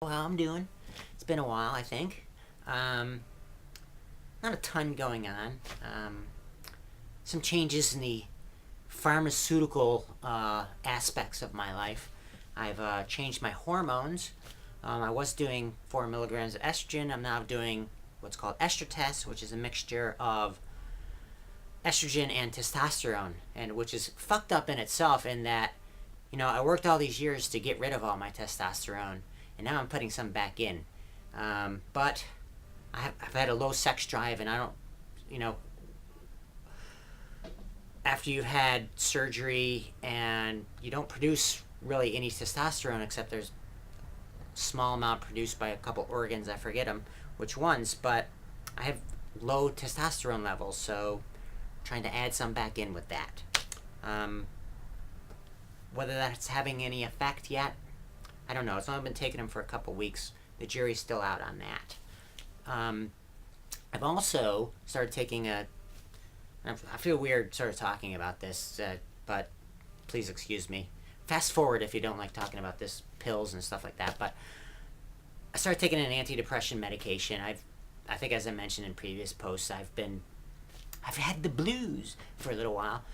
How I'm doing. It's been a while, I think. Um, Not a ton going on. Some changes in the pharmaceutical aspects of my life. I've changed my hormones. I was doing 4 milligrams of estrogen. I'm now doing what's called estrotest, which is a mixture of estrogen and testosterone, and which is fucked up in itself in that, I worked all these years to get rid of all my testosterone, and now I'm putting some back in. But I've had a low sex drive, and I don't, you know, after you've had surgery and you don't produce really any testosterone except there's a small amount produced by a couple organs, I forget them which ones, but I have low testosterone levels, so I'm trying to add some back in with that. Um, Whether that's having any effect yet, I don't know. It's only been taking them for a couple weeks. The jury's still out on that. Um, I've also started taking I feel weird sort of talking about this, but please excuse me. Fast forward if you don't like talking about this, pills and stuff like that. But I started taking an antidepressant medication. I think as I mentioned in previous posts, I've had the blues for a little while.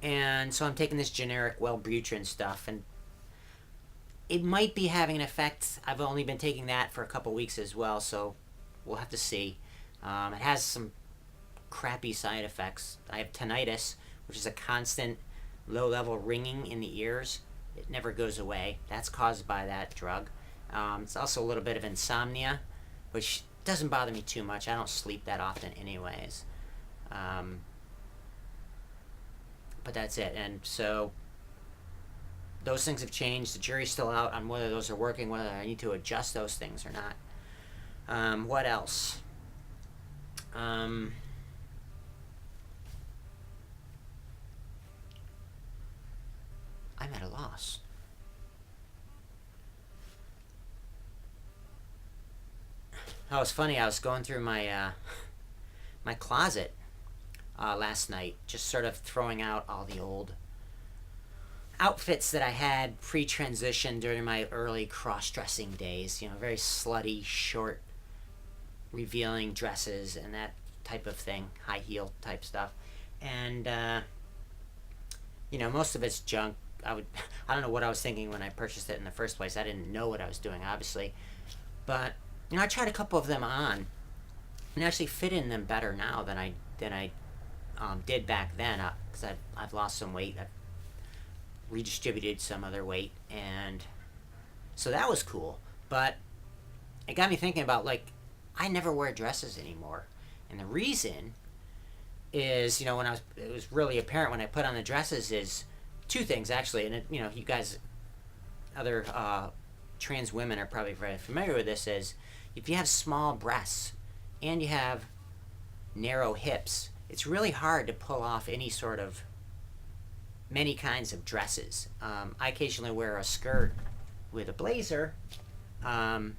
And so I'm taking this generic Wellbutrin stuff, and it might be having an effect. I've only been taking that for a couple weeks as well, so we'll have to see. It has some crappy side effects. I have tinnitus, which is a constant low-level ringing in the ears. It never goes away. That's caused by that drug. It's also a little bit of insomnia, which doesn't bother me too much. I don't sleep that often anyways. But that's it. And so those things have changed. The jury's still out on whether those are working, whether I need to adjust those things or not. What else? I'm at a loss. Oh, it's funny. I was going through my closet last night, just sort of throwing out all the old outfits that I had pre-transition during my early cross-dressing days. Very slutty, short, revealing dresses and that type of thing, high heel type stuff. And most of it's junk. I don't know what I was thinking when I purchased it in the first place. I didn't know what I was doing, obviously. But I tried a couple of them on, and actually fit in them better now than I did back then. Because I've lost some weight. I've redistributed some other weight, and so that was cool. But it got me thinking about, I never wear dresses anymore, and the reason is, it was really apparent when I put on the dresses is two things actually, and you guys, other trans women are probably very familiar with this. Is if you have small breasts and you have narrow hips, it's really hard to pull off many kinds of dresses. I occasionally wear a skirt with a blazer, but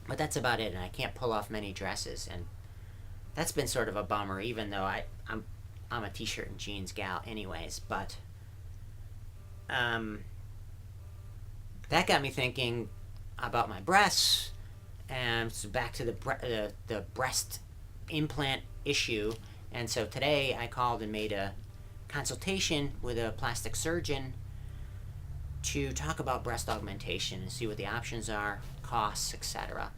that's about it, and I can't pull off many dresses, and that's been sort of a bummer, even though I'm a t-shirt and jeans gal anyways. But that got me thinking about my breasts, and so back to the breast implant issue. And so today I called and made a consultation with a plastic surgeon to talk about breast augmentation and see what the options are, costs, etc.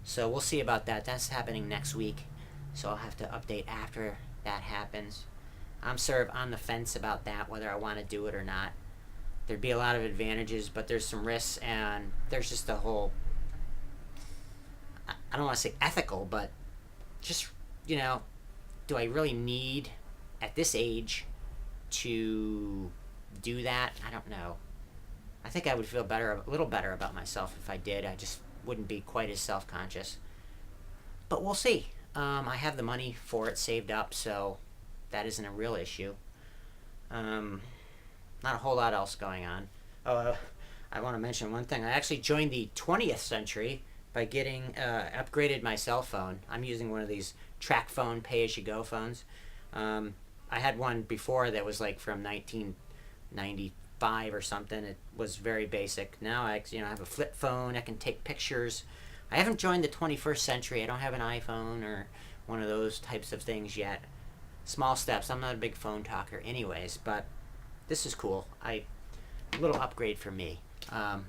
So we'll see about that. That's happening next week, so I'll have to update after that happens. I'm sort of on the fence about that, whether I want to do it or not. There'd be a lot of advantages, but there's some risks, and there's just a whole, I don't want to say ethical, but just, do I really need, at this age, to do that? I don't know. I think I would feel a little better about myself if I did. I just wouldn't be quite as self-conscious. But we'll see. I have the money for it saved up, so that isn't a real issue. Not a whole lot else going on. I want to mention one thing. I actually joined the 20th century by getting upgraded my cell phone. I'm using one of these track phone, pay-as-you-go phones. I had one before that was from 1990 5 or something, it was very basic. Now I have a flip phone. I can take pictures. I haven't joined the 21st century. I don't have an iPhone or one of those types of things yet. Small steps. I'm not a big phone talker anyways, but this is cool. A little upgrade for me. I'm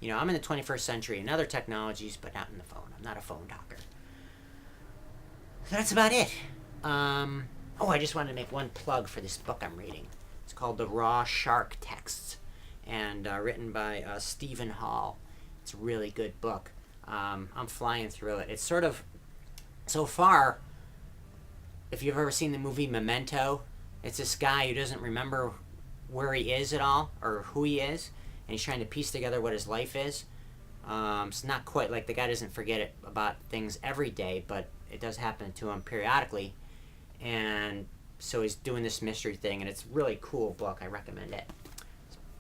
in the 21st century in other technologies, but not in the phone. I'm not a phone talker. So that's about it. I just wanted to make one plug for this book I'm reading. It's called The Raw Shark Texts, and written by Stephen Hall. It's a really good book. I'm flying through it. It's sort of, so far, if you've ever seen the movie Memento, it's this guy who doesn't remember where he is at all, or who he is, and he's trying to piece together what his life is. It's not quite like the guy doesn't forget about things every day, but it does happen to him periodically. And so he's doing this mystery thing, and it's a really cool book. I recommend it.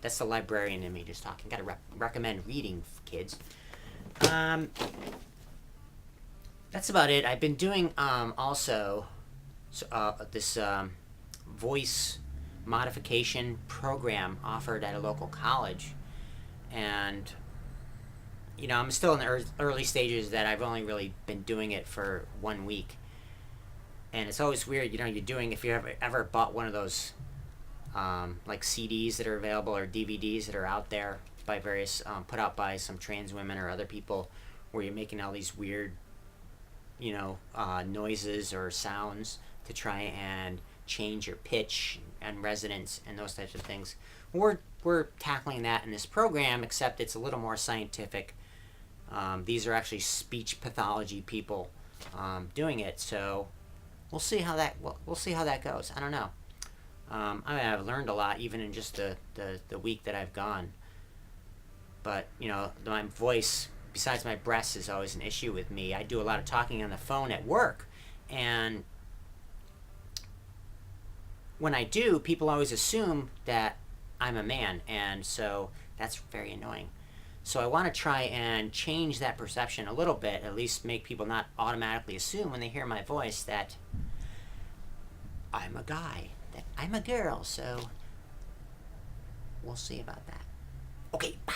That's the librarian in me just talking. Gotta recommend reading, kids. That's about it. I've been doing this voice modification program offered at a local college, and I'm still in the early stages that I've only really been doing it for 1 week, and it's always weird. You're doing, if you ever bought one of those like CDs that are available or DVDs that are out there by various put out by some trans women or other people, where you're making all these weird noises or sounds to try and change your pitch and resonance and those types of things. We're tackling that in this program, except it's a little more scientific. These are actually speech pathology people doing it, so we'll see how that goes. I don't know. I've learned a lot even in just the week that I've gone. But my voice, besides my breasts, is always an issue with me. I do a lot of talking on the phone at work, and when I do, people always assume that I'm a man, and so that's very annoying. So I want to try and change that perception a little bit, at least make people not automatically assume when they hear my voice that I'm a guy, that I'm a girl, so we'll see about that. Okay, bye.